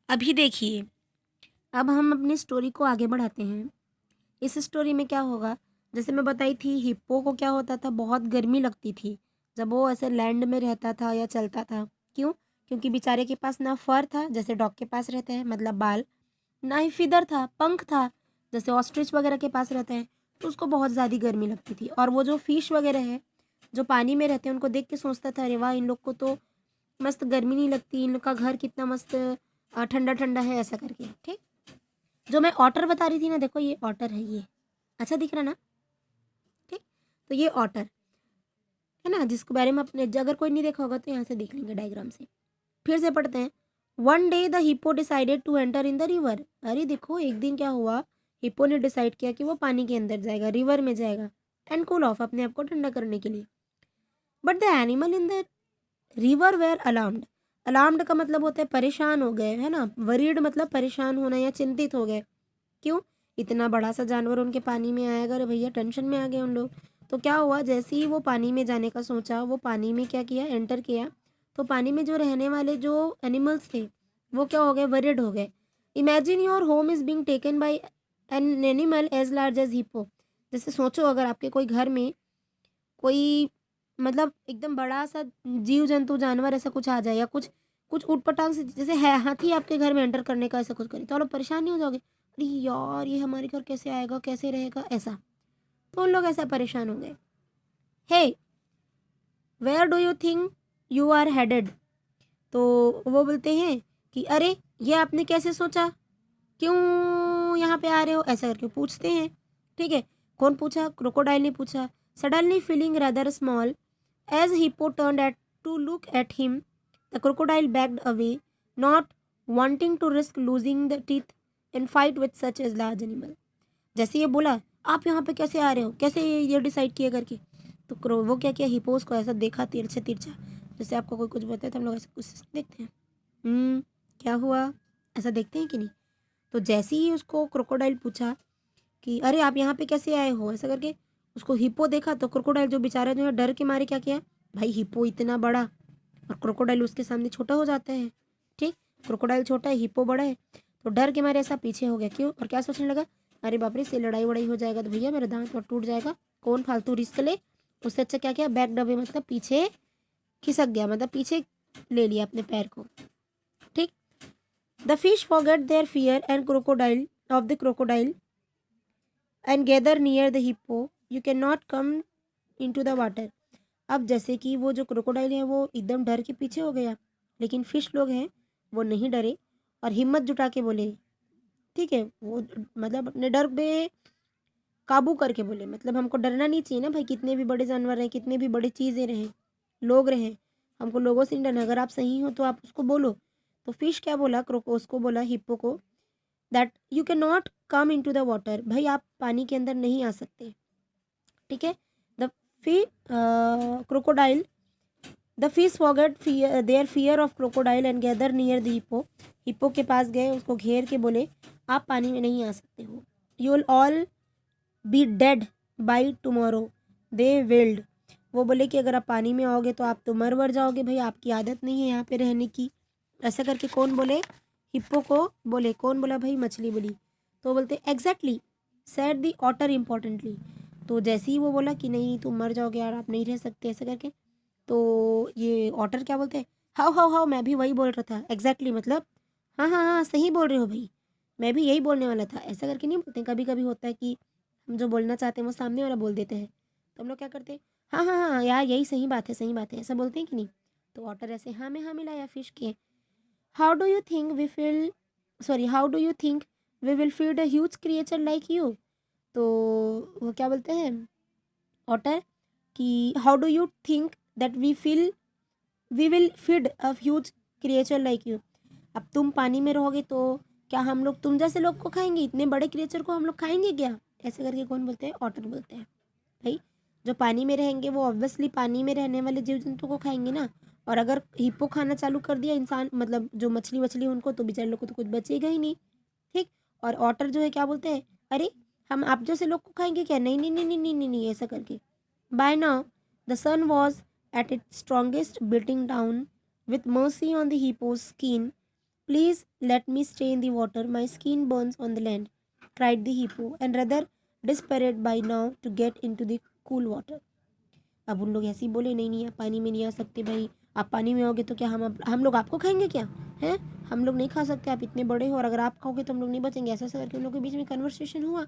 अभी देखिए, अब हम अपनी स्टोरी को आगे बढ़ाते हैं। इस स्टोरी में क्या होगा, जैसे मैं बताई थी हिप्पो को क्या होता था, बहुत गर्मी लगती थी जब वो ऐसे लैंड में रहता था या चलता था। क्यों? क्योंकि बेचारे के पास ना फर था जैसे डॉग के पास रहते हैं, मतलब बाल, ना ही फिदर था, पंख था जैसे ऑस्ट्रिच वगैरह के पास रहते हैं। तो उसको बहुत ज़्यादा गर्मी लगती थी। और वो जो फिश वगैरह है जो पानी में रहते हैं उनको देख के सोचता था, अरे वाह, इन लोग को तो मस्त गर्मी नहीं लगती, इन लोग का घर कितना मस्त ठंडा ठंडा है, ऐसा करके। ठीक। जो मैं ऑटर बता रही थी ना, देखो ये ऑटर है, ये अच्छा दिख रहा ना। ठीक। तो ये ऑटर है ना, जिसके बारे में अपने अगर कोई नहीं देखा होगा तो यहाँ से देख लेंगे डायग्राम से। फिर से पढ़ते हैं। One day the hippo decided to enter in the river. अरे देखो, एक दिन क्या हुआ, हिप्पो ने डिसाइड किया कि वो पानी के अंदर जाएगा, रिवर में जाएगा, एंड कूल ऑफ, अपने आप को ठंडा करने के लिए। But the animal in the river were alarmed. Alarmed का मतलब होता है परेशान हो गए, है ना। वरीड मतलब परेशान होना या चिंतित हो गए। क्यों? इतना बड़ा सा जानवर उनके पानी में आएगा, अरे भैया टेंशन में आ गए उन लोग। तो क्या हुआ, जैसे ही वो पानी में जाने का सोचा, वो पानी में क्या किया, एंटर किया। तो पानी में जो रहने वाले जो एनिमल्स थे वो क्या हो गए, वरिड हो गए। Imagine your home is being taken by an animal as large as hippo. जैसे सोचो, अगर आपके कोई घर में कोई, मतलब एकदम बड़ा सा जीव जंतु जानवर ऐसा कुछ आ जाए, या कुछ कुछ ऊटपटांग से, जैसे है हाथी आपके घर में एंटर करने का ऐसा कुछ करे, तो आप लोग परेशान नहीं हो जाओगे, अरे यार ये हमारे घर कैसे आएगा, कैसे रहेगा, ऐसा। तो उन लोग ऐसा परेशान होंगे। Hey, where do you think you are headed. तो वो बोलते हैं कि अरे, ये आपने कैसे सोचा, क्यों यहाँ पे आ रहे हो, ऐसा करके पूछते हैं। ठीक है। कौन पूछा? क्रोकोडाइल ने पूछा। Suddenly feeling rather small as hippo turned at to look at him, the crocodile backed away, not wanting to risk losing the teeth in fight with such as large animal. जैसे ये बोला, आप यहाँ पे कैसे आ रहे हो, कैसे ये डिसाइड किया करके, तो वो क्या किया, हिपोस को ऐसा देखा तिरछा तिरछा, जैसे आपको कोई कुछ बताए तो हम लोग ऐसा कुछ देखते हैं। क्या हुआ, ऐसा देखते हैं कि नहीं। तो जैसे ही उसको क्रोकोडाइल पूछा कि अरे आप यहाँ पे कैसे आए हो, ऐसा करके उसको हिप्पो देखा, तो क्रोकोडाइल जो बेचारा जो है डर के मारे क्या किया, भाई हिप्पो इतना बड़ा और क्रोकोडाइल उसके सामने छोटा हो जाता है। ठीक। क्रोकोडाइल छोटा है, हिप्पो बड़ा है, तो डर के मारे ऐसा पीछे हो गया। क्यों? और क्या सोचने लगा, अरे बाप रे, से लड़ाई वड़ाई हो जाएगा तो भैया मेरा दांत वाँत टूट जाएगा, कौन फालतू रिस्क ले। उससे अच्छा क्या किया, बैक डबे, मतलब पीछे खिसक गया, मतलब पीछे ले लिया अपने पैर को। ठीक। The fish forget their fear and crocodile of the crocodile and gather near the hippo, you can not come in to the water. अब जैसे कि वो जो क्रोकोडाइल है वो एकदम डर के पीछे हो गया, लेकिन फिश लोग हैं वो नहीं डरे और हिम्मत जुटा के बोले। ठीक है, वो मतलब अपने डर पे काबू करके बोले, मतलब हमको डरना नहीं चाहिए ना भाई, कितने भी बड़े जानवर रहें, कितने भी बड़ी चीज़ें रहें, लोग रहें, हमको लोगों से नहीं डरना। अगर आप सही हो तो आप उसको बोलो। तो फिश क्या बोला, क्रोकोस को बोला, हिप्पो को, that you can not come in to the water, भाई आप पानी के अंदर नहीं आ सकते। ठीक है। The fee crocodile the fish forget their fear of crocodile and gather near the hippo. Hippo के पास गए, उसको घेर के बोले, आप पानी में नहीं आ सकते हो, you will all be dead by tomorrow, they willed. वो बोले कि अगर आप पानी में आओगे तो आप तो मर वर जाओगे, भाई आपकी आदत नहीं है यहाँ पे रहने की, ऐसा करके। कौन बोले? हिप्पो को बोले। कौन बोला भाई? मछली बोली। तो बोलते एग्जैक्टली सेड दी ऑटर इम्पोर्टेंटली। तो जैसे ही वो बोला कि नहीं तुम मर जाओगे यार, आप नहीं रह सकते, ऐसा करके, तो ये ऑटर क्या बोलते हैं, हाउ हाउ हाउ, मैं भी वही बोल रहा था, एग्जैक्टली मतलब हाँ हाँ हाँ सही बोल रहे हो भाई, मैं भी यही बोलने वाला था, ऐसा करके नहीं बोलते। कभी कभी होता है कि हम जो बोलना चाहते हैं वो सामने वाला बोल देते हैं, तो हम लोग क्या करते हैं, हाँ हाँ हाँ यार यही सही बात है, सही बात है, ऐसा बोलते हैं कि नहीं। तो ऑटर ऐसे हाँ में हाँ मिलाया फिश के। How do you think we feel, sorry, how do you think we will feed a huge creature like you. तो वो क्या बोलते हैं ऑटर कि how do you think that we will feed a huge creature like you. अब तुम पानी में रहोगे तो क्या हम लोग तुम जैसे लोग को खाएंगे, इतने बड़े क्रिएचर को हम लोग खाएंगे क्या, ऐसे करके कौन बोलते हैं, ऑटर बोलते हैं। भाई जो पानी में रहेंगे वो ऑब्वियसली पानी में रहने वाले जीव जंतु को खाएंगे ना। और अगर हिप्पो खाना चालू कर दिया इंसान, मतलब जो मछली वछली उनको, तो बेचारे लोग को तो कुछ बचेगा ही नहीं। ठीक। और ऑटर जो है क्या बोलते हैं, अरे हम आप जैसे लोग को खाएंगे क्या, नहीं नहीं नहीं नहीं नहीं नहीं, नहीं ऐसा करके। By now the sun was at its strongest, beating down with mercy on the hippo's skin, please let me stay in the water, my skin burns on the land, cried the hippo and rather desperate by now to get in to the cool water. अब उन लोग ऐसे ही बोले, नहीं नहीं आप पानी में नहीं आ सकते भाई, आप पानी में आओगे तो क्या हम लोग आपको खाएंगे क्या हैं, हम लोग नहीं खा सकते, आप इतने बड़े हो, और अगर आप खाओगे तो हम लोग नहीं बचेंगे। ऐसा ऐसा करके उन लोग के बीच में कन्वर्सेशन हुआ।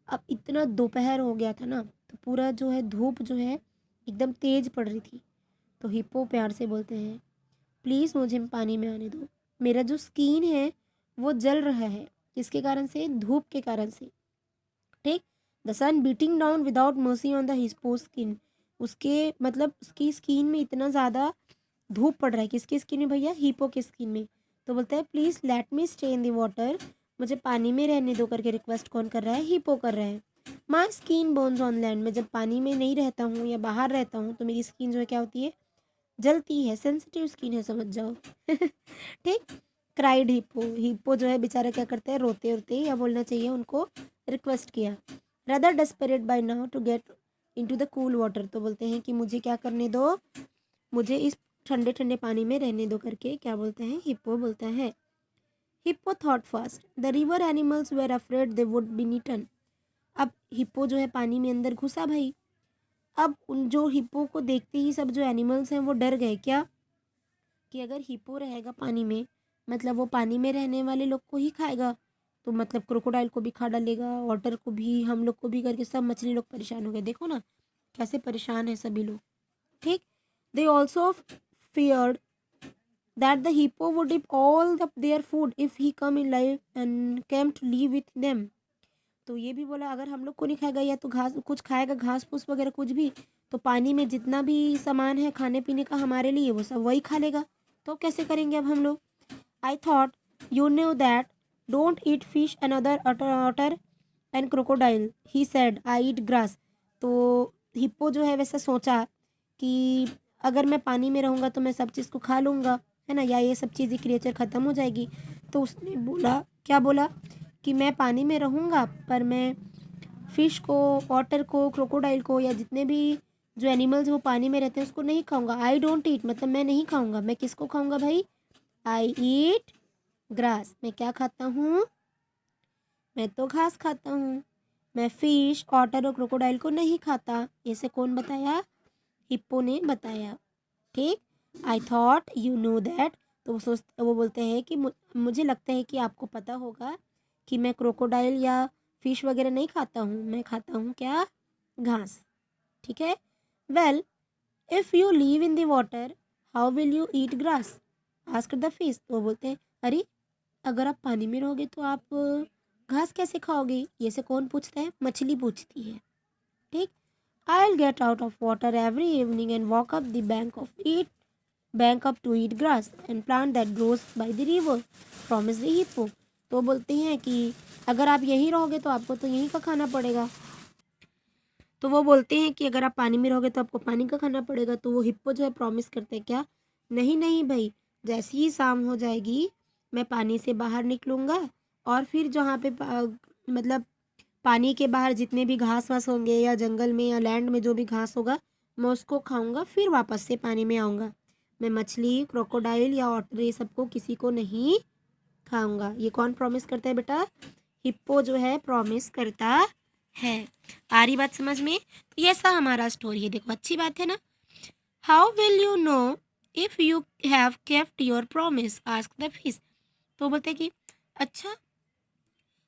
अब इतना दोपहर हो गया था ना, तो पूरा जो है धूप जो है एकदम तेज पड़ रही थी। तो हिप्पो प्यार से बोलते हैं, प्लीज़ मुझे पानी में आने दो, मेरा जो स्किन है वो जल रहा है, किसके कारण से, धूप के कारण से। ठीक, the sun beating down without mercy on the hippo skin, उसके मतलब उसकी स्किन में इतना ज़्यादा धूप पड़ रहा है, किसकी स्किन में भैया, हिप्पो की स्किन में। तो बोलता है please let me stay in the water, मुझे पानी में रहने दो करके रिक्वेस्ट कौन कर रहा है, हिप्पो कर रहा है। My skin bones on land, मैं जब पानी में नहीं रहता हूँ या बाहर रहता हूँ तो मेरी स्किन जो है क्या होती है, जलती है, सेंसिटिव स्किन है, समझ जाओ। ठीक, क्राइड हिप्पो, हिप्पो जो है बेचारा क्या करते हैं, रोते रोते, या बोलना चाहिए उनको रिक्वेस्ट किया, rather desperate by now to get into the cool water, तो बोलते हैं कि मुझे क्या करने दो, मुझे इस ठंडे ठंडे पानी में रहने दो करके क्या बोलते हैं, हिप्पो बोलता है। Hippo thought fast, the river animals were afraid they would be eaten. अब हिप्पो जो है पानी में अंदर घुसा भाई। अब उन जो हिप्पो को देखते ही सब जो एनिमल्स हैं वो डर गए, क्या कि अगर हिप्पो रहेगा पानी में, मतलब वो पानी में रहने वाले लोग को ही खाएगा, तो मतलब क्रोकोडाइल को भी खा डालेगा, वाटर को भी, हम लोग को भी, करके सब मछली लोग परेशान हो गए। देखो ना कैसे परेशान है सभी लोग। ठीक, they also feared that the hippo would eat all their food if he come in life and came to live with them। तो ये भी बोला अगर हम लोग को नहीं खाएगा या तो घास कुछ खाएगा, घास फूस वगैरह कुछ भी, तो पानी में जितना भी सामान है खाने पीने का हमारे लिए वो सब वही खा लेगा, तो कैसे करेंगे अब हम लोग। I thought you knew that, don't eat fish another otter and crocodile, he said I eat grass. तो हिप्पो जो है वैसा सोचा कि अगर मैं पानी में रहूँगा तो मैं सब चीज़ को खा लूँगा, है ना, या ये सब चीज़ें क्रिएचर ख़त्म हो जाएगी। तो उसने बोला, क्या बोला कि मैं पानी में रहूँगा पर मैं फ़िश को, ऑटर को, क्रोकोडाइल को, या जितने भी जो एनिमल्स वो पानी में रहते हैं उसको नहीं खाऊंगा। आई डोंट ईट मतलब मैं नहीं खाऊंगा, मैं किसको खाऊंगा भाई, आई ईट ग्रास, मैं क्या खाता हूँ, मैं तो घास खाता हूँ, मैं फिश, ऑटर और क्रोकोडाइल को नहीं खाता। ऐसे कौन बताया, हिप्पो ने बताया। ठीक, I thought you know that, तो वो बोलते हैं कि मुझे लगता है कि आपको पता होगा कि मैं क्रोकोडाइल या फिश वगैरह नहीं खाता हूँ, मैं खाता हूँ क्या, घास। ठीक है, well if you leave in the water how will you eat grass, ask the fish. तो वो बोलते हैं अरे अगर आप पानी में रहोगे तो आप घास कैसे खाओगे, ये से कौन पूछता है, मछली पूछती है। ठीक, I'll get out of water every evening and walk up the bank up to eat grass and plant that grows by the river, promised the hippo। तो बोलते हैं कि अगर आप यहीं रहोगे तो आपको तो यहीं का खाना पड़ेगा। तो वो बोलते हैं कि अगर आप पानी में रहोगे तो आपको पानी का खाना पड़ेगा। तो वो हिप्पो जो है प्रॉमिस करते हैं, क्या, नहीं नहीं भाई, जैसी ही शाम हो जाएगी मैं पानी से बाहर निकलूँगा और फिर जहाँ पे मतलब पानी के बाहर जितने भी घास वास होंगे या जंगल में या लैंड में जो भी घास होगा मैं उसको खाऊंगा, फिर वापस से पानी में आऊँगा। मैं मछली, क्रोकोडाइल या ऑटर ये सबको किसी को नहीं खाऊंगा। ये कौन प्रॉमिस करता है बेटा, हिप्पो जो है प्रॉमिस करता है। आ रही बात समझ में, तो ये ऐसा हमारा स्टोरी है। देखो अच्छी बात है ना। How will you know if you have kept your promise, ask the fish. तो बोलते कि अच्छा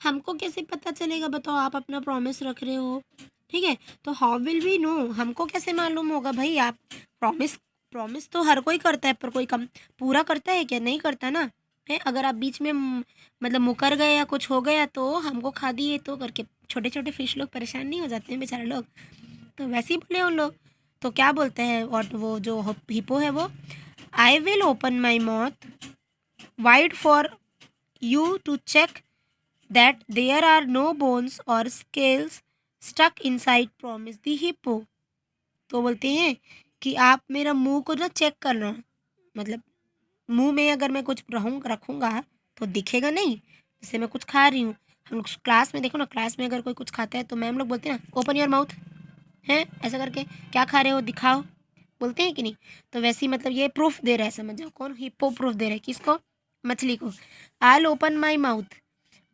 हमको कैसे पता चलेगा, बताओ आप अपना प्रॉमिस रख रहे हो, ठीक है, तो हाउ विल वी नो, हमको कैसे मालूम होगा भाई, आप प्रॉमिस, प्रॉमिस तो हर कोई करता है पर कोई कम पूरा करता है क्या, नहीं करता ना, है। अगर आप बीच में मतलब मुकर गए या कुछ हो गया तो हमको खा दिए तो करके छोटे छोटे फिश लोग परेशान नहीं हो जाते हैं बेचारे लोग, तो वैसे ही बोले उन लोग। तो क्या बोलते हैं, और वो जो हिप्पो है वो, I will open my mouth wide for you to check that there are no bones or scales stuck inside, promise the hippo। तो बोलते हैं कि आप मेरा मुंह को ना चेक करना, मतलब मुंह में अगर मैं कुछ रखूँगा तो दिखेगा नहीं, जैसे मैं कुछ खा रही हूँ। हम लोग क्लास में देखो ना, क्लास में अगर कोई कुछ खाता है तो मैम लोग बोलते हैं ना ओपन योर माउथ, हैं ऐसा करके, क्या खा रहे हो दिखाओ, बोलते हैं कि नहीं। तो वैसे ही मतलब ये प्रूफ दे रहा है, समझ जाओ कौन, हिप्पो प्रूफ दे रहा है, किसको, मछली को। I open my mouth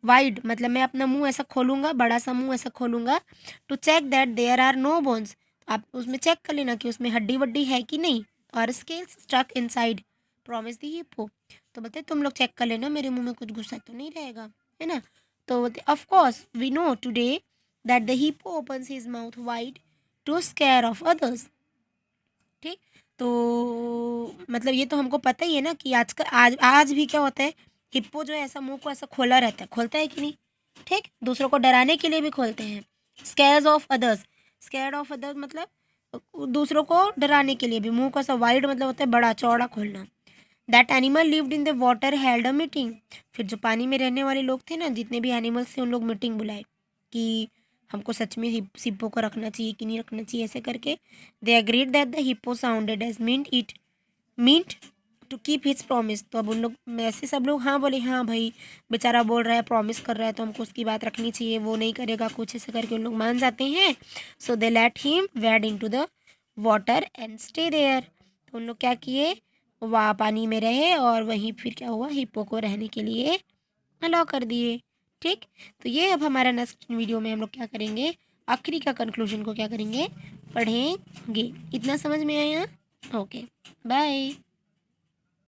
wide, मतलब मैं अपना मुंह ऐसा खोलूंगा, बड़ा सा मुंह ऐसा खोलूंगा, to check that there are no bones, आप उसमें चेक कर लेना कि उसमें हड्डी वड्डी है कि नहीं, और स्केल्स स्टक इनसाइड, प्रॉमिस दी हिप्पो। तो बोलते तुम लोग चेक कर लेना मेरे मुंह में कुछ घुसा तो नहीं रहेगा, है ना। तो बोलते of course we know today that the hippo opens his mouth wide to scare of others. ठीक, तो मतलब ये तो हमको पता ही है ना कि आज भी क्या होता है, हिप्पो जो है ऐसा मुंह को ऐसा खोला रहता है, खोलता है कि नहीं। ठीक, दूसरों को डराने के लिए भी खोलते हैं। Scares of others, scared of others मतलब दूसरों को डराने के लिए भी मुंह को ऐसा वाइड मतलब होता है बड़ा चौड़ा खोलना। That animal lived in the water held a meeting, फिर जो पानी में रहने वाले लोग थे ना, जितने भी एनिमल्स थे, उन लोग मीटिंग बुलाए कि हमको सच में हिप्पो को रखना चाहिए कि नहीं रखना चाहिए, ऐसे करके। They agreed that the hippo sounded as meant to keep his promise, तो अब उन लोग ऐसे सब लोग हाँ बोले, हाँ भाई बेचारा बोल रहा है, प्रॉमिस कर रहा है, तो हमको उसकी बात रखनी चाहिए, वो नहीं करेगा कुछ, ऐसे करके उन लोग मान जाते हैं। So they let him wade in to the water and stay there, तो उन लोग क्या किए, वहाँ पानी में रहे और वहीं फिर क्या हुआ, हिप्पो को रहने के लिए अलाउ कर दिए। ठीक, तो ये अब हमारा नेक्स्ट वीडियो में हम लोग क्या करेंगे, आखिरी का कंक्लूजन को क्या करेंगे, पढ़ेंगे। इतना समझ में आया? Okay, bye.